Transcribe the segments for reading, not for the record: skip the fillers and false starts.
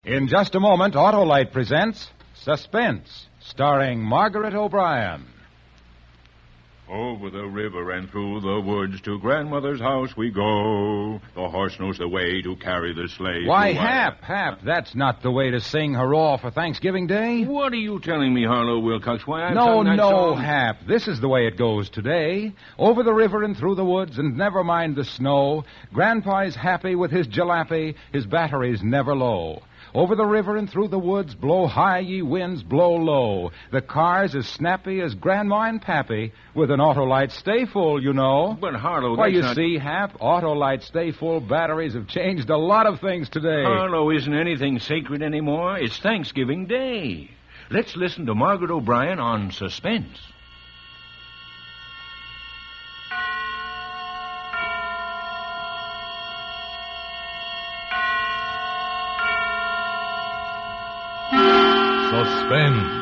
In just a moment, Autolite presents Suspense, starring Margaret O'Brien. Over the river and through the woods to grandmother's house we go. The horse knows the way to carry the sleigh. Why, Hap, that's not the way to sing hurrah for Thanksgiving Day. What are you telling me, Harlow Wilcox? Why I've No, sung that song? Hap. This is the way it goes today. Over the river and through the woods, and never mind the snow. Grandpa's happy with his jalopy, his battery's never low. Over the river and through the woods, blow high ye winds, blow low. The car's as snappy as Grandma and Pappy, with an Autolite Stay Full, you know. But, Harlow, Why, that's you not... see, Hap, Autolite Stay Full batteries have changed a lot of things today. Harlow, isn't anything sacred anymore? It's Thanksgiving Day. Let's listen to Margaret O'Brien on Suspense. Suspense.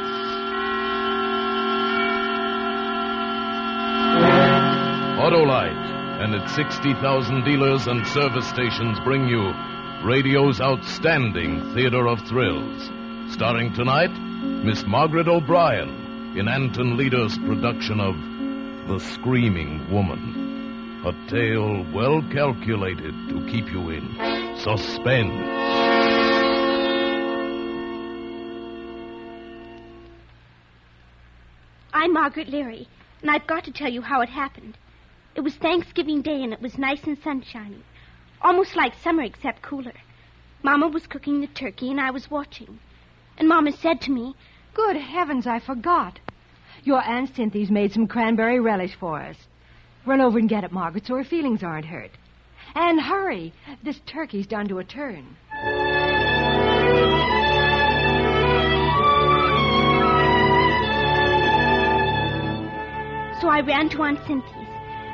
Autolite and its 60,000 dealers and service stations bring you radio's outstanding theater of thrills. Starring tonight, Miss Margaret O'Brien in Anton Leader's production of The Screaming Woman. A tale well calculated to keep you in suspense. I'm Margaret Leary, and I've got to tell you how it happened. It was Thanksgiving Day, and it was nice and sunshiny. Almost like summer, except cooler. Mama was cooking the turkey, and I was watching. And Mama said to me, Good heavens, I forgot. Your Aunt Cynthia's made some cranberry relish for us. Run over and get it, Margaret, so her feelings aren't hurt. And hurry. This turkey's done to a turn. So I ran to Aunt Cynthia's,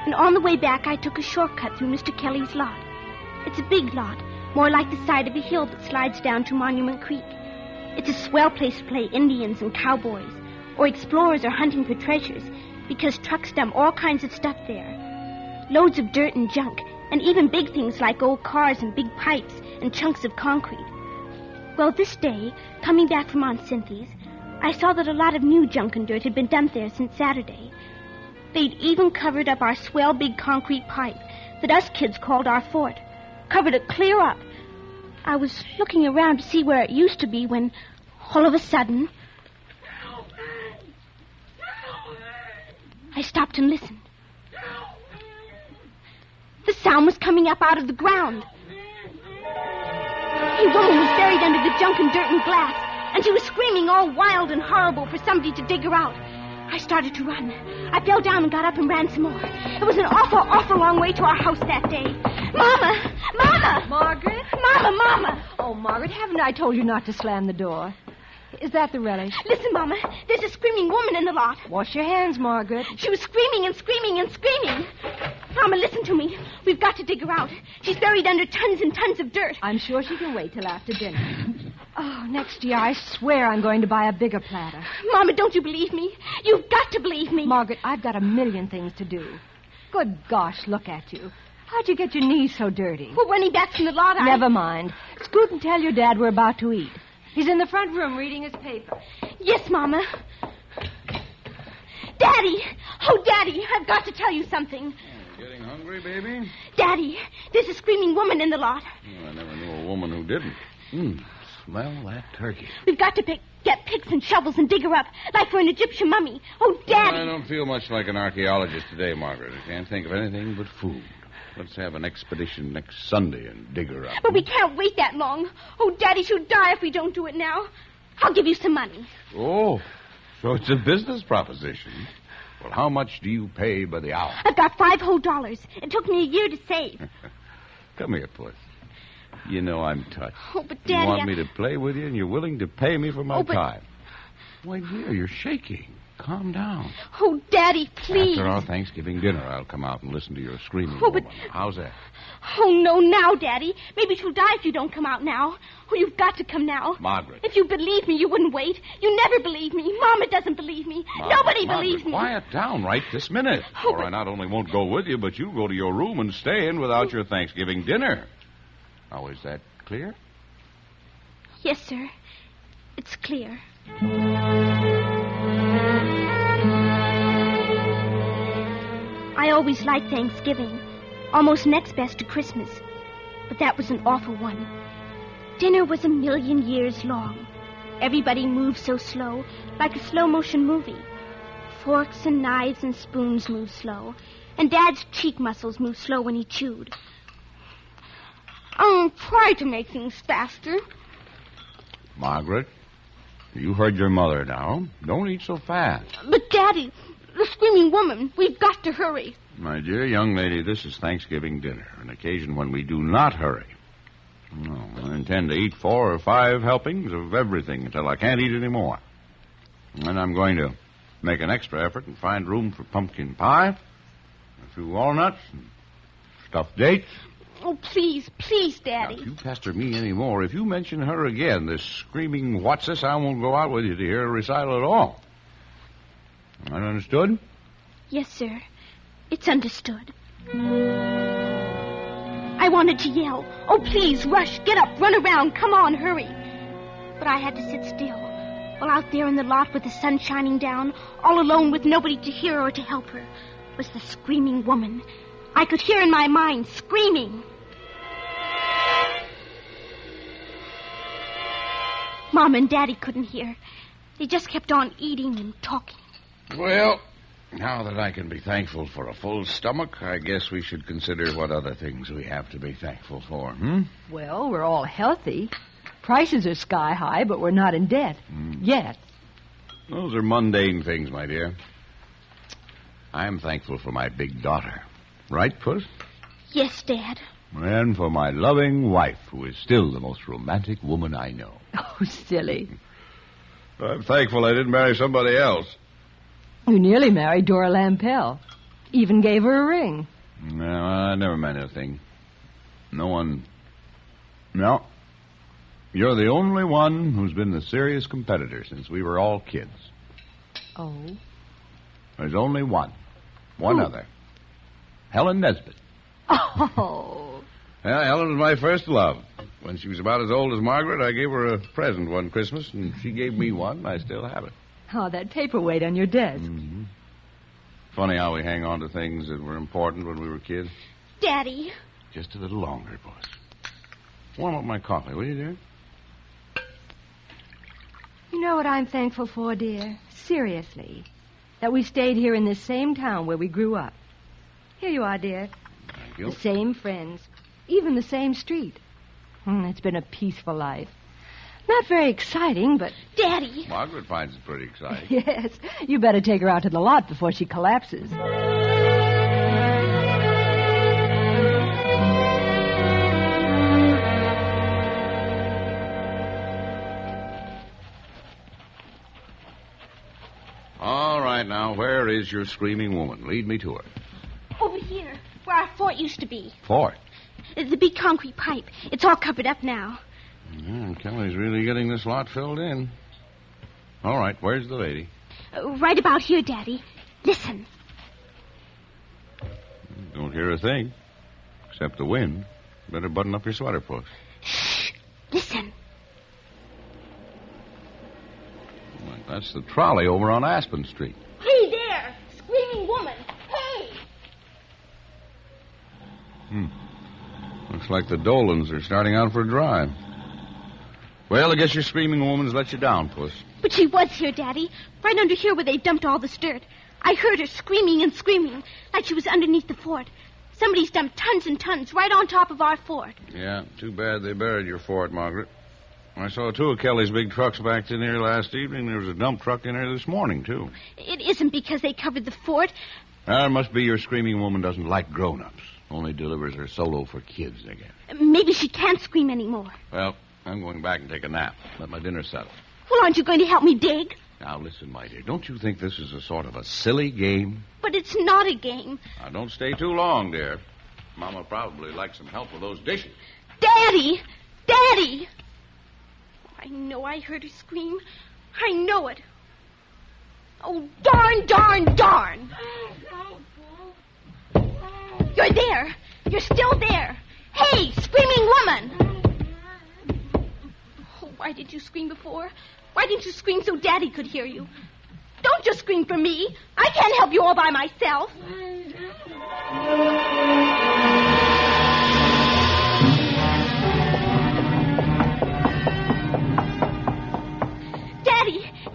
and on the way back I took a shortcut through Mr. Kelly's lot. It's a big lot, more like the side of a hill that slides down to Monument Creek. It's a swell place to play Indians and cowboys, or explorers or hunting for treasures, because trucks dump all kinds of stuff there. Loads of dirt and junk, and even big things like old cars and big pipes and chunks of concrete. Well, this day, coming back from Aunt Cynthia's, I saw that a lot of new junk and dirt had been dumped there since Saturday. They'd even covered up our swell big concrete pipe that us kids called our fort. Covered it clear up. I was looking around to see where it used to be when, all of a sudden, I stopped and listened. The sound was coming up out of the ground. A woman was buried under the junk and dirt and glass, and she was screaming all wild and horrible for somebody to dig her out. I started to run. I fell down and got up and ran some more. It was an awful, awful long way to our house that day. Mama! Mama! Margaret? Mama! Oh, Margaret, haven't I told you not to slam the door? Is that the relish? Listen, Mama. There's a screaming woman in the lot. Wash your hands, Margaret. She was screaming and screaming and screaming. Mama, listen to me. We've got to dig her out. She's buried under tons and tons of dirt. I'm sure she can wait till after dinner. Oh, next year I swear I'm going to buy a bigger platter. Mama, don't you believe me? You've got to believe me. Margaret, I've got a million things to do. Good gosh, look at you. How'd you get your knees so dirty? We're running back from the lot. Never mind. Scoot and tell your dad we're about to eat. He's in the front room reading his paper. Yes, Mama. Daddy! Oh, Daddy, I've got to tell you something. Getting hungry, baby? Daddy, there's a screaming woman in the lot. I never knew a woman who didn't. Smell that turkey. We've got to get picks and shovels and dig her up, like for an Egyptian mummy. Oh, Daddy! I don't feel much like an archaeologist today, Margaret. I can't think of anything but food. Let's have an expedition next Sunday and dig her up. But we can't wait that long. Oh, Daddy, she'll die if we don't do it now. I'll give you some money. Oh, so it's a business proposition. Well, how much do you pay by the hour? I've got $5 whole. It took me a year to save. Come here, Puss. You know I'm touched. Oh, but Daddy... You want me to play with you, and you're willing to pay me for my but... time. Why, dear, you're shaking. Calm down. Oh, Daddy, please. After our Thanksgiving dinner, I'll come out and listen to your screaming but... woman. How's that? Oh, no, now, Daddy. Maybe she'll die if you don't come out now. Oh, you've got to come now. Margaret. If you believe me, you wouldn't wait. You never believe me. Mama doesn't believe me. Nobody believes me. Quiet down right this minute. Oh, or I not only won't go with you, but you'll go to your room and stay in without your Thanksgiving dinner. Now, is that clear? Yes, sir. It's clear. I always liked Thanksgiving, almost next best to Christmas. But that was an awful one. Dinner was a million years long. Everybody moved so slow, like a slow-motion movie. Forks and knives and spoons moved slow, and Dad's cheek muscles moved slow when he chewed. I'll try to make things faster. Margaret, you heard your mother now. Don't eat so fast. But, Daddy, the screaming woman, we've got to hurry. My dear young lady, this is Thanksgiving dinner, an occasion when we do not hurry. No, I intend to eat 4 or 5 helpings of everything until I can't eat any more. And then I'm going to make an extra effort and find room for pumpkin pie, a few walnuts, and stuffed dates. Oh, please, please, Daddy. Now, if you pester me any more, if you mention her again, this screaming what's-this, I won't go out with you to hear a recital at all. That understood? Yes, sir. It's understood. I wanted to yell, oh, please, rush, get up, run around, come on, hurry. But I had to sit still, while out there in the lot with the sun shining down, all alone with nobody to hear or to help her, was the screaming woman. I could hear in my mind, screaming. Mom and Daddy couldn't hear. They just kept on eating and talking. Well, now that I can be thankful for a full stomach, I guess we should consider what other things we have to be thankful for, Well, we're all healthy. Prices are sky high, but we're not in debt. Yet. Those are mundane things, my dear. I'm thankful for my big daughter. Right, Puss? Yes, Dad. And for my loving wife, who is still the most romantic woman I know. Oh, silly. I'm thankful I didn't marry somebody else. You nearly married Dora Lampell. Even gave her a ring. No, I never meant a thing. No one... No. You're the only one who's been the serious competitor since we were all kids. Oh? There's only one. One other. Helen Nesbitt. Oh. Yeah, Helen was my first love. When she was about as old as Margaret, I gave her a present one Christmas, and she gave me one, and I still have it. Oh, that paperweight on your desk. Mm-hmm. Funny how we hang on to things that were important when we were kids. Daddy. Just a little longer, boss. Warm up my coffee, will you, dear? You know what I'm thankful for, dear? Seriously. That we stayed here in this same town where we grew up. Here you are, dear. Thank you. The same friends. Even the same street. It's been a peaceful life. Not very exciting, but... Daddy. Margaret finds it pretty exciting. Yes. You better take her out to the lot before she collapses. All right, now, where is your screaming woman? Lead me to her. Over here, where our fort used to be. Fort? The big concrete pipe. It's all covered up now. Yeah, Kelly's really getting this lot filled in. All right, where's the lady? Right about here, Daddy. Listen. Don't hear a thing, except the wind. Better button up your sweater, Puss. Shh. Listen. Well, that's the trolley over on Aspen Street. Hey there, screaming woman. Hey! Looks like the Dolans are starting out for a drive. Well, I guess your screaming woman's let you down, Puss. But she was here, Daddy. Right under here where they dumped all this dirt. I heard her screaming and screaming, like she was underneath the fort. Somebody's dumped tons and tons right on top of our fort. Yeah, too bad they buried your fort, Margaret. I saw 2 of Kelly's big trucks backed in here last evening. There was a dump truck in here this morning, too. It isn't because they covered the fort. It must be your screaming woman doesn't like grown-ups. Only delivers her solo for kids, I guess. Maybe she can't scream anymore. Well, I'm going back and take a nap. Let my dinner settle. Well, aren't you going to help me dig? Now, listen, my dear. Don't you think this is a sort of a silly game? But it's not a game. Now, don't stay too long, dear. Mama probably likes some help with those dishes. Daddy! Daddy! I know I heard her scream. I know it. Oh, darn, darn, darn! You're there. You're still there. Hey, screaming woman! Oh, Why did you scream before? Why didn't you scream so Daddy could hear you? Don't just scream for me. I can't help you all by myself.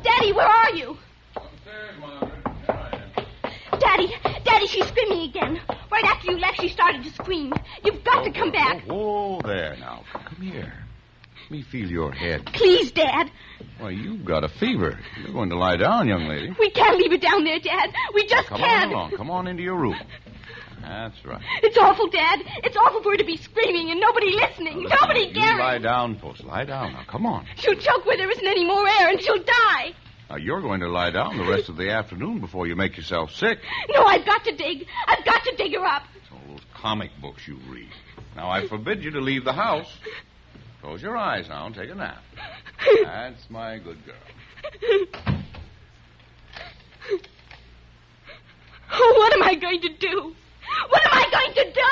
Daddy, where are you? Upstairs, Margaret. Here I am. Daddy, she's screaming again. Right after you left, she started to scream. You've got to come back. Oh, there now. Come here. Let me feel your head. Please, Dad. Why, you've got a fever. You're going to lie down, young lady. We can't leave it down there, Dad. We just Come can't. on along. Come on into your room. That's right. It's awful, Dad. It's awful for her to be screaming and nobody listening. Now, Nobody you caring. lie down, Puss. Lie down now. Come on. She'll choke where there isn't any more air and she'll die. Now, you're going to lie down the rest of the afternoon before you make yourself sick. No, I've got to dig. I've got to dig her up. It's all those comic books you read. Now, I forbid you to leave the house. Close your eyes now and take a nap. That's my good girl. Oh, what am I going to do? What am I going to do?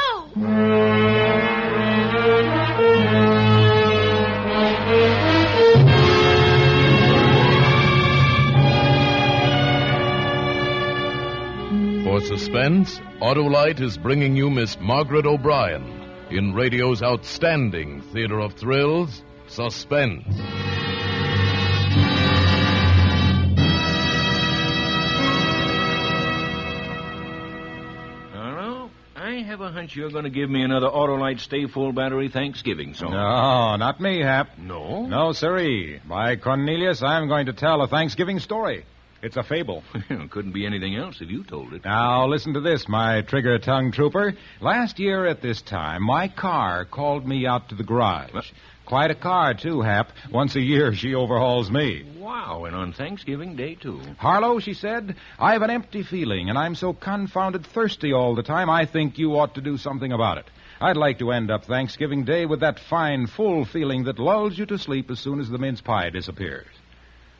For Suspense, Autolite is bringing you Miss Margaret O'Brien in radio's outstanding theater of thrills, Suspense. I have a hunch you're going to give me another Autolite Stay Full Battery Thanksgiving song. No, not me, Hap. No? No, sirree. By Cornelius, I'm going to tell a Thanksgiving story. It's a fable. Couldn't be anything else if you told it. Now, listen to this, my trigger-tongue trooper. Last year at this time, my car called me out to the garage. What? Quite a car, too, Hap. Once a year, she overhauls me. Wow, and on Thanksgiving Day, too. Harlow, she said, I have an empty feeling, and I'm so confounded thirsty all the time, I think you ought to do something about it. I'd like to end up Thanksgiving Day with that fine, full feeling that lulls you to sleep as soon as the mince pie disappears.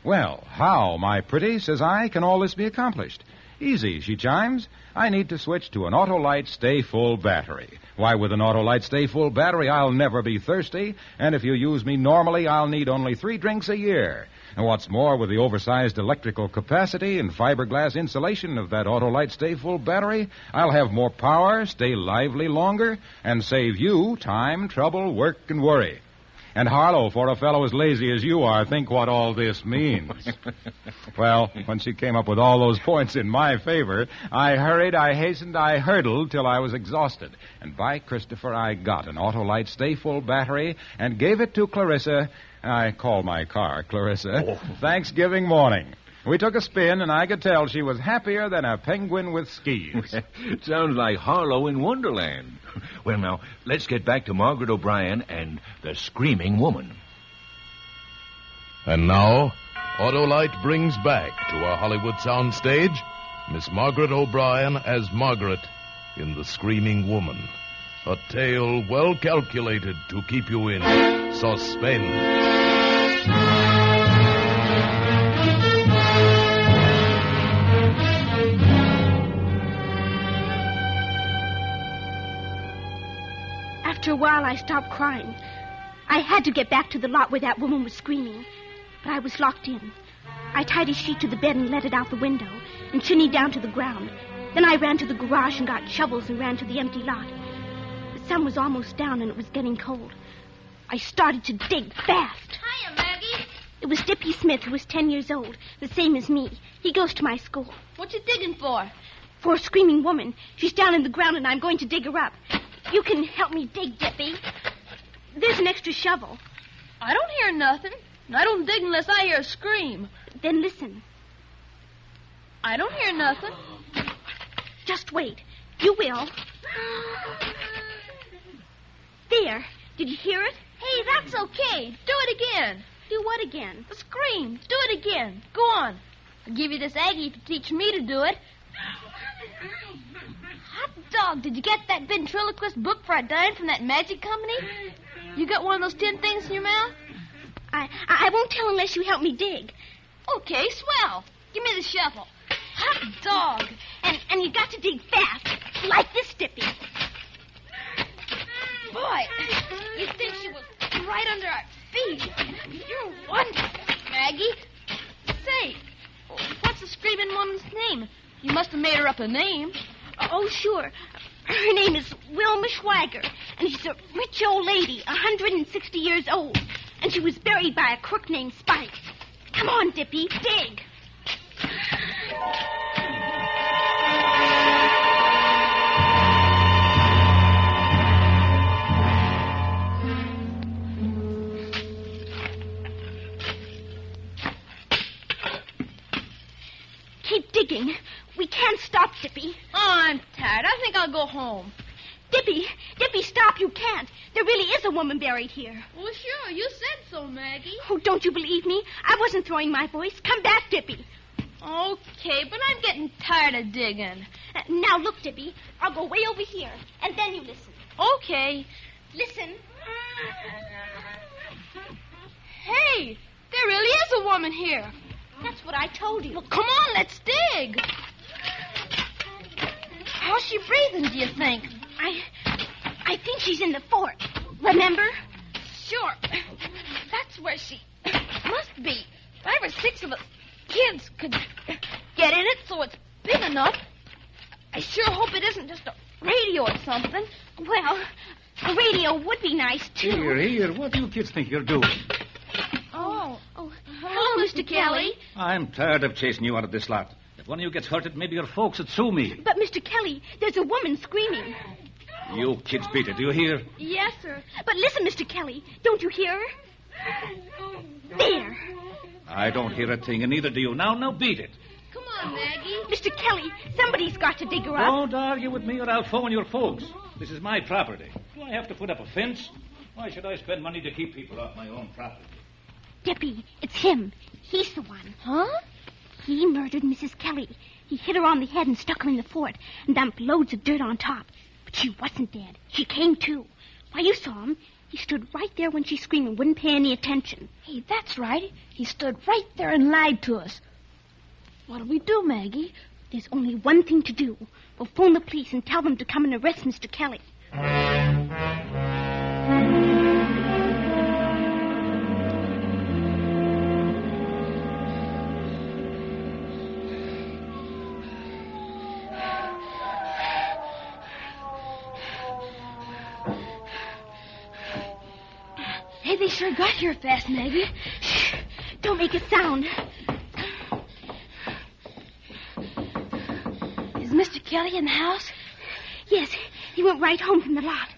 Well, how, my pretty, says I, can all this be accomplished? Easy, she chimes. I need to switch to an Autolite Stay Full battery. Why, with an Autolite Stay Full battery, I'll never be thirsty, and if you use me normally, I'll need only 3 drinks a year. And what's more, with the oversized electrical capacity and fiberglass insulation of that Autolite Stay Full battery, I'll have more power, stay lively longer, and save you time, trouble, work, and worry. And Harlow, for a fellow as lazy as you are, think what all this means. Well, when she came up with all those points in my favor, I hurried, I hastened, I hurtled till I was exhausted. And by Christopher, I got an Autolite Stay Full battery and gave it to Clarissa. I call my car Clarissa. Thanksgiving morning. We took a spin, and I could tell she was happier than a penguin with skis. Sounds like Harlow in Wonderland. Well, now, let's get back to Margaret O'Brien and the Screaming Woman. And now, Autolite brings back to our Hollywood soundstage Miss Margaret O'Brien as Margaret in The Screaming Woman. A tale well calculated to keep you in suspense. After a while, I stopped crying. I had to get back to the lot where that woman was screaming, but I was locked in. I tied a sheet to the bed and let it out the window and shinnied down to the ground. Then I ran to the garage and got shovels and ran to the empty lot. The sun was almost down and it was getting cold. I started to dig fast. Hiya, Maggie. It was Dippy Smith, who was 10 years old, the same as me. He goes to my school. What you digging for? For a screaming woman. She's down in the ground and I'm going to dig her up. You can help me dig, Dippy. There's an extra shovel. I don't hear nothing. I don't dig unless I hear a scream. Then listen. I don't hear nothing. Just wait. You will. There. Did you hear it? Hey, that's okay. Do it again. Do what again? Scream. Do it again. Go on. I'll give you this Aggie to teach me to do it. Hot dog, did you get that ventriloquist book for a dime from that magic company? You got one of those tin things in your mouth? I won't tell unless you help me dig. Okay, swell. Give me the shovel. Hot dog. And you got to dig fast, like this, Dippy. Boy, you'd think she was right under our feet. You're wonderful, Maggie. Say, what's the screaming woman's name? You must have made her up a name. Oh, sure. Her name is Wilma Schwager, and she's a rich old lady, 160 years old. And she was buried by a crook named Spike. Come on, Dippy, dig. Keep digging. We can't stop, Dippy. Oh, I'm tired. I think I'll go home. Dippy, stop. You can't. There really is a woman buried here. Well, sure. You said so, Maggie. Oh, don't you believe me? I wasn't throwing my voice. Come back, Dippy. Okay, but I'm getting tired of digging. Now, look, Dippy. I'll go way over here, and then you listen. Okay. Listen. Hey, there really is a woman here. That's what I told you. Well, come on, let's dig. How's she breathing, do you think? I think she's in the fort. Remember? Sure. That's where she must be. 5 or 6 of us kids could get in it, so it's big enough. I sure hope it isn't just a radio or something. Well, a radio would be nice, too. Here. What do you kids think you're doing? Oh, hello, Mr. Kelly. I'm tired of chasing you out of this lot. If one of you gets hurted, maybe your folks would sue me. But, Mr. Kelly, there's a woman screaming. You kids beat it. Do you hear? Yes, sir. But listen, Mr. Kelly. Don't you hear her? There. I don't hear a thing, and neither do you. Now beat it. Come on, Maggie. Mr. Kelly, somebody's got to dig her up. Don't argue with me or I'll phone your folks. This is my property. Do I have to put up a fence? Why should I spend money to keep people off my own property? Dippy, it's him. He's the one. Huh? He murdered Mrs. Kelly. He hit her on the head and stuck her in the fort and dumped loads of dirt on top. But she wasn't dead. She came to. Why, you saw him. He stood right there when she screamed and wouldn't pay any attention. Hey, that's right. He stood right there and lied to us. What'll we do, Maggie? There's only one thing to do. We'll phone the police and tell them to come and arrest Mr. Kelly. Hey, they sure got here fast, Maggie. Shh! Don't make a sound. Is Mr. Kelly in the house? Yes, he went right home from the lot.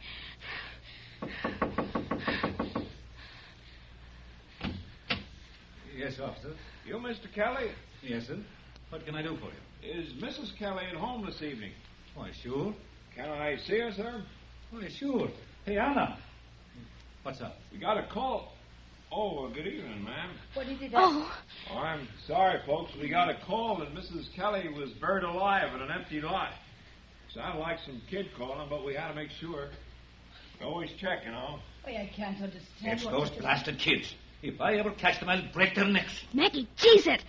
Yes, officer. You, Mr. Kelly? Yes, sir. What can I do for you? Is Mrs. Kelly at home this evening? Why, sure. Can I see her, sir? Why, sure. Hey, Anna. What's up? We got a call. Oh, well, good evening, ma'am. What is it? Oh, I'm sorry, folks. We got a call that Mrs. Kelly was buried alive in an empty lot. Sounded like some kid calling, but we had to make sure. Always check, you know. Why, I can't understand. It's those blasted kids. If I ever catch them, I'll break their necks. Maggie, jeez it.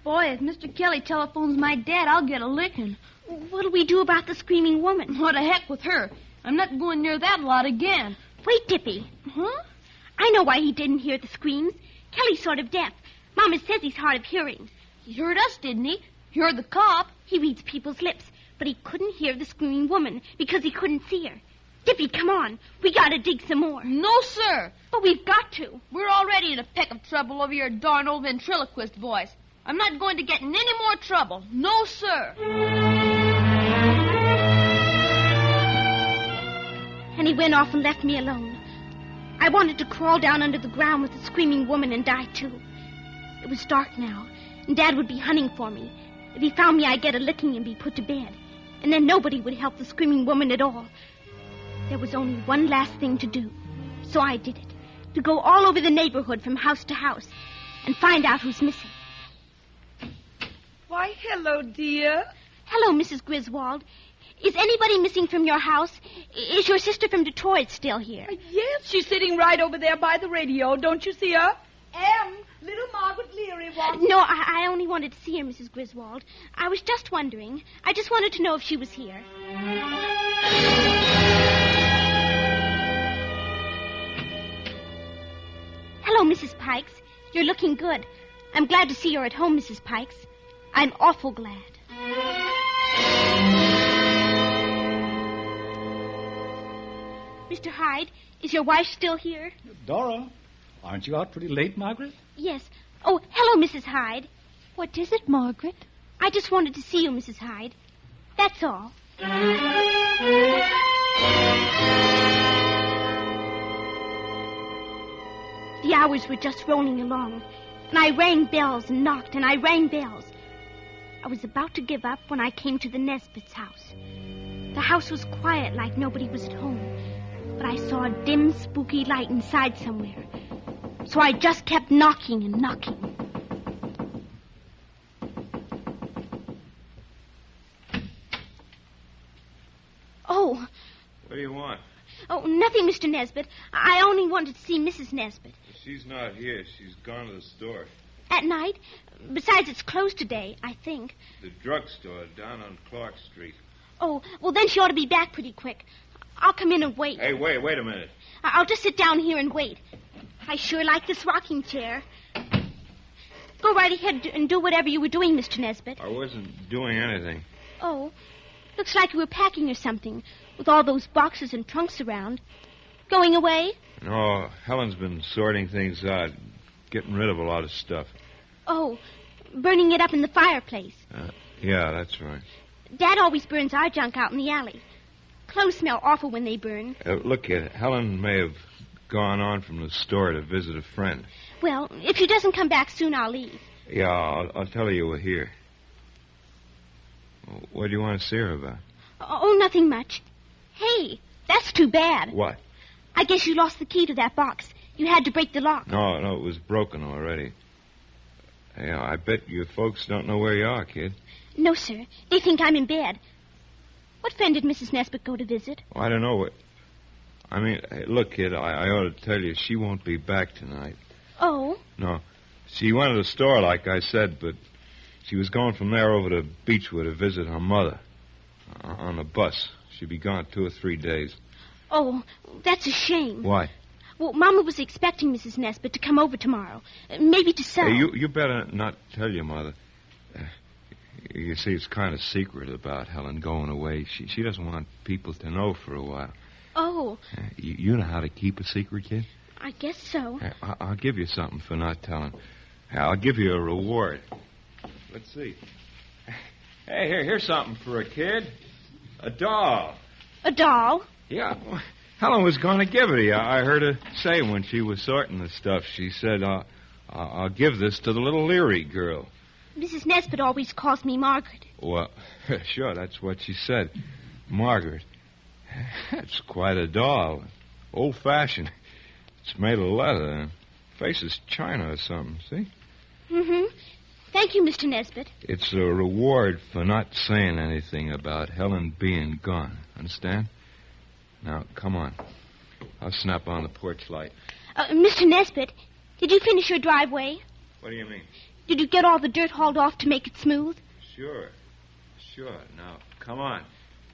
Boy, if Mr. Kelly telephones my dad, I'll get a licking. What'll we do about the screaming woman? What the heck with her? I'm not going near that lot again. Wait, Dippy. Huh? I know why he didn't hear the screams. Kelly's sort of deaf. Mama says he's hard of hearing. He heard us, didn't he? He heard the cop. He reads people's lips, but he couldn't hear the screaming woman because he couldn't see her. Dippy, come on. We gotta dig some more. No, sir. But we've got to. We're already in a peck of trouble over your darn old ventriloquist voice. I'm not going to get in any more trouble. No, sir. And he went off and left me alone. I wanted to crawl down under the ground with the screaming woman and die, too. It was dark now, and Dad would be hunting for me. If he found me, I'd get a licking and be put to bed. And then nobody would help the screaming woman at all. There was only one last thing to do. So I did it. To go all over the neighborhood from house to house and find out who's missing. Why, hello, dear. Hello, Mrs. Griswold. Is anybody missing from your house? Is your sister from Detroit still here? Yes, she's sitting right over there by the radio. Don't you see her? Little Margaret Leary wants... No, I only wanted to see her, Mrs. Griswold. I was just wondering. I just wanted to know if she was here. Hello, Mrs. Pikes. You're looking good. I'm glad to see you're at home, Mrs. Pikes. I'm awful glad. Mr. Hyde, is your wife still here? Dora, aren't you out pretty late, Margaret? Yes. Oh, hello, Mrs. Hyde. What is it, Margaret? I just wanted to see you, Mrs. Hyde. That's all. The hours were just rolling along, and I rang bells and knocked, and I rang bells. I was about to give up when I came to the Nesbitt's house. The house was quiet, like nobody was at home, but I saw a dim, spooky light inside somewhere. So I just kept knocking and knocking. Oh. What do you want? Oh, nothing, Mr. Nesbitt. I only wanted to see Mrs. Nesbitt. She's not here. She's gone to the store. At night? Besides, it's closed today, I think. The drugstore down on Clark Street. Oh, well, then she ought to be back pretty quick. I'll come in and wait. Hey, wait a minute. I'll just sit down here and wait. I sure like this rocking chair. Go right ahead and do whatever you were doing, Mr. Nesbitt. I wasn't doing anything. Oh, looks like you were packing or something, with all those boxes and trunks around. Going away? No, Helen's been sorting things out, getting rid of a lot of stuff. Oh, burning it up in the fireplace. Yeah, that's right. Dad always burns our junk out in the alley. Clothes smell awful when they burn. Look, kid, Helen may have gone on from the store to visit a friend. Well, if she doesn't come back soon, I'll leave. Yeah, I'll tell her you were here. What do you want to see her about? Oh, nothing much. Hey, that's too bad. What? I guess you lost the key to that box. You had to break the lock. No, it was broken already. Yeah, I bet your folks don't know where you are, kid. No, sir. They think I'm in bed. What friend did Mrs. Nesbitt go to visit? Oh, I don't know what... I mean, hey, look, kid, I ought to tell you, she won't be back tonight. Oh? No. She went to the store, like I said, but she was going from there over to Beechwood to visit her mother. On a bus. She'll be gone 2 or 3 days. Oh, that's a shame. Why? Well, Mama was expecting Mrs. Nesbitt to come over tomorrow. Maybe to sell. Hey, you better not tell your mother. You see, it's kind of secret about Helen going away. She doesn't want people to know for a while. Oh. You know how to keep a secret, kid? I guess so. I'll give you something for not telling. I'll give you a reward. Let's see. Hey, here's something for a kid. A doll. A doll? Yeah. Helen was going to give it to you. I heard her say when she was sorting the stuff. She said, I'll give this to the little Leary girl. Mrs. Nesbitt always calls me Margaret. Well, sure, that's what she said. Margaret. That's quite a doll. Old-fashioned. It's made of leather. Face is china or something, see? Mm-hmm. Thank you, Mr. Nesbitt. It's a reward for not saying anything about Helen being gone. Understand? Now, come on. I'll snap on the porch light. Mr. Nesbitt, did you finish your driveway? What do you mean? Did you get all the dirt hauled off to make it smooth? Sure. Now, come on.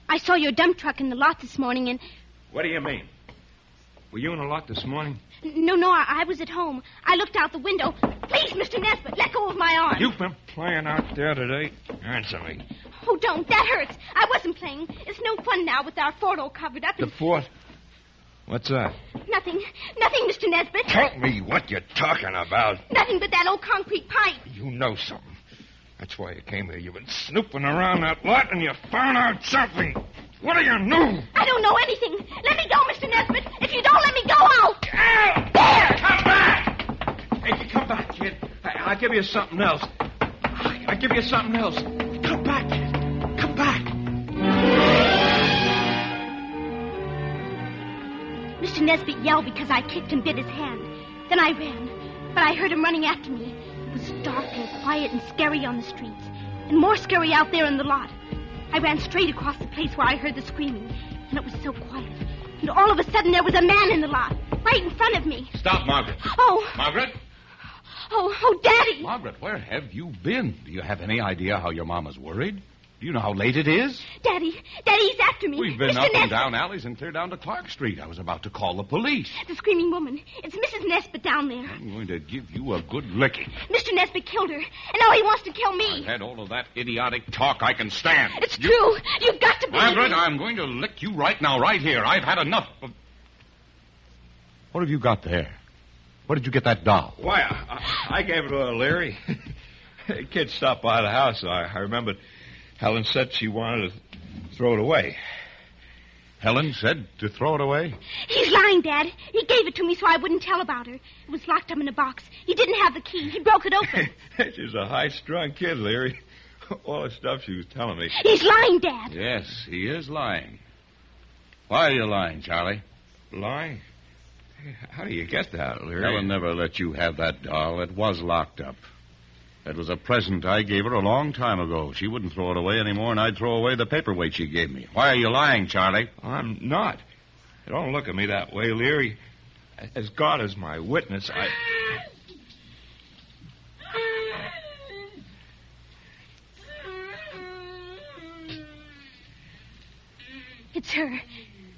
I saw your dump truck in the lot this morning and... What do you mean? Were you in the lot this morning? No, I was at home. I looked out the window. Please, Mr. Nesbitt, let go of my arm. You've been playing out there today? Answer me. Oh, don't. That hurts. I wasn't playing. It's no fun now with our fort all covered up. The fort? What's that? Nothing, Mr. Nesbitt. Tell me what you're talking about. Nothing but that old concrete pipe. You know something. That's why you came here. You've been snooping around that lot and you found out something. What do you know? I don't know anything. Let me go, Mr. Nesbitt. If you don't let me go, I'll... There! Come back! Hey, come back, kid. I'll give you something else. I'll give you something else. Come back, kid. Come back. Mr. Nesbitt yelled because I kicked and bit his hand. Then I ran, but I heard him running after me. It was dark and quiet and scary on the streets, and more scary out there in the lot. I ran straight across the place where I heard the screaming, and it was so quiet. And all of a sudden, there was a man in the lot, right in front of me. Stop, Margaret. Oh. Margaret? Oh, Daddy. Margaret, where have you been? Do you have any idea how your mama's worried? Do you know how late it is? Daddy, he's after me. We've been Mr. up and Nesbitt. down alleys and clear down to Clark Street. I was about to call the police. The screaming woman. It's Mrs. Nesbitt down there. I'm going to give you a good licking. Mr. Nesbitt killed her, and now he wants to kill me. I've had all of that idiotic talk I can stand. It's true. You've got to believe Margaret, me. I'm going to lick you right now, right here. I've had enough of... What have you got there? Where did you get that doll? Why, I gave it to her, Larry. The kid stopped by the house. I remembered Helen said she wanted to throw it away. Helen said to throw it away? He's lying, Dad. He gave it to me so I wouldn't tell about her. It was locked up in a box. He didn't have the key. He broke it open. She's a high-strung kid, Larry. All the stuff she was telling me. He's lying, Dad. Yes, he is lying. Why are you lying, Charlie? Lying? How do you get that, Larry? Helen never let you have that doll. It was locked up. It was a present I gave her a long time ago. She wouldn't throw it away anymore, and I'd throw away the paperweight she gave me. Why are you lying, Charlie? I'm not. Don't look at me that way, Leary. As God is my witness, It's her.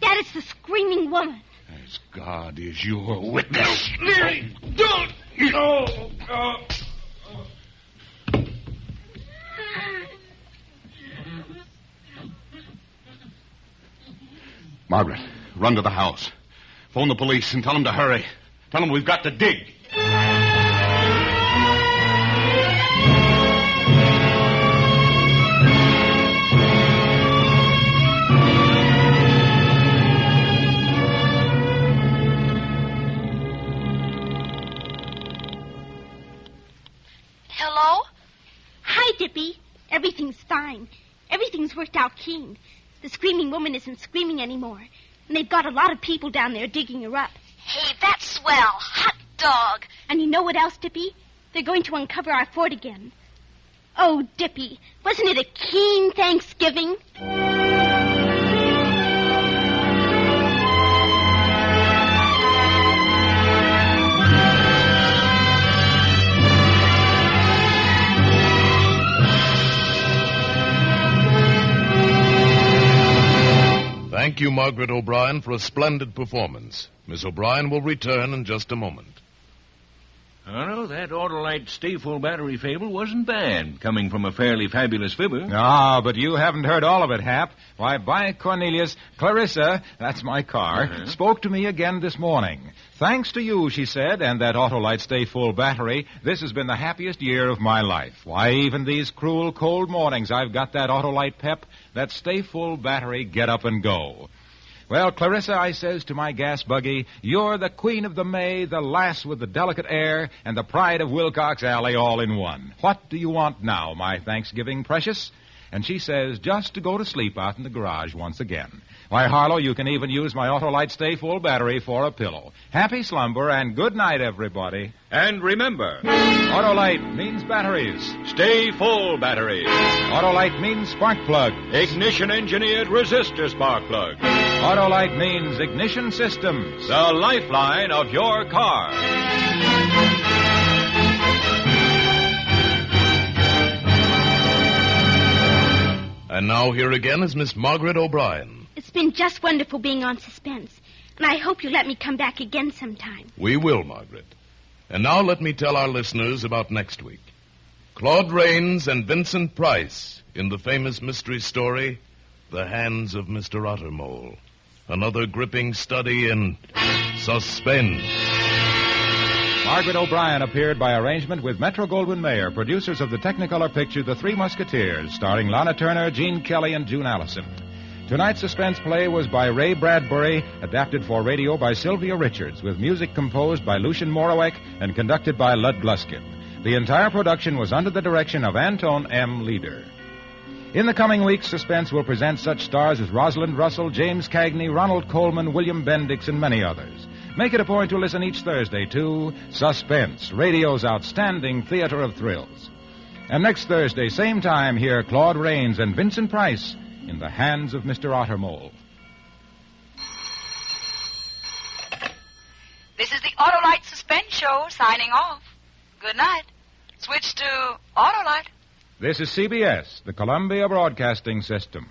Dad, it's the screaming woman. As God is your witness. Leary, don't! No! Margaret, run to the house. Phone the police and tell them to hurry. Tell them we've got to dig. Hello? Hi, Dippy. Everything's fine. Everything's worked out keen. The screaming woman isn't screaming anymore. And they've got a lot of people down there digging her up. Hey, that's swell. Hot dog. And you know what else, Dippy? They're going to uncover our fort again. Oh, Dippy, wasn't it a keen Thanksgiving? Thank you, Margaret O'Brien, for a splendid performance. Miss O'Brien will return in just a moment. Oh, no, that Autolite Stay Full battery fable wasn't bad, coming from a fairly fabulous fibber. Ah, but you haven't heard all of it, Hap. Why, by Cornelius, Clarissa, that's my car, spoke to me again this morning. Thanks to you, she said, and that Autolite Stay Full battery, this has been the happiest year of my life. Why, even these cruel, cold mornings, I've got that Autolite pep, that Stay Full battery, get up and go. Well, Clarissa, I says to my gas buggy, you're the queen of the May, the lass with the delicate air, and the pride of Wilcox Alley all in one. What do you want now, my Thanksgiving precious? And she says, just to go to sleep out in the garage once again. Why, Harlow, you can even use my Autolite Stay Full battery for a pillow. Happy slumber and good night, everybody. And remember, Autolite means batteries. Stay Full batteries. Autolite means spark plug. Ignition-engineered resistor spark plug. Autolite means ignition systems. The lifeline of your car. And now here again is Miss Margaret O'Brien. It's been just wonderful being on Suspense. And I hope you'll let me come back again sometime. We will, Margaret. And now let me tell our listeners about next week. Claude Rains and Vincent Price in the famous mystery story, The Hands of Mr. Ottermole. Another gripping study in suspense. Margaret O'Brien appeared by arrangement with Metro-Goldwyn-Mayer, producers of the Technicolor picture The Three Musketeers, starring Lana Turner, Gene Kelly, and June Allison. Tonight's suspense play was by Ray Bradbury, adapted for radio by Sylvia Richards, with music composed by Lucien Moraweck and conducted by Lud Gluskin. The entire production was under the direction of Anton M. Leader. In the coming weeks, Suspense will present such stars as Rosalind Russell, James Cagney, Ronald Coleman, William Bendix, and many others. Make it a point to listen each Thursday to Suspense, radio's outstanding theater of thrills. And next Thursday, same time, hear Claude Rains and Vincent Price in the hands of Mr. Ottermole. This is the Autolite Suspense Show signing off. Good night. Switch to Autolite. This is CBS, the Columbia Broadcasting System.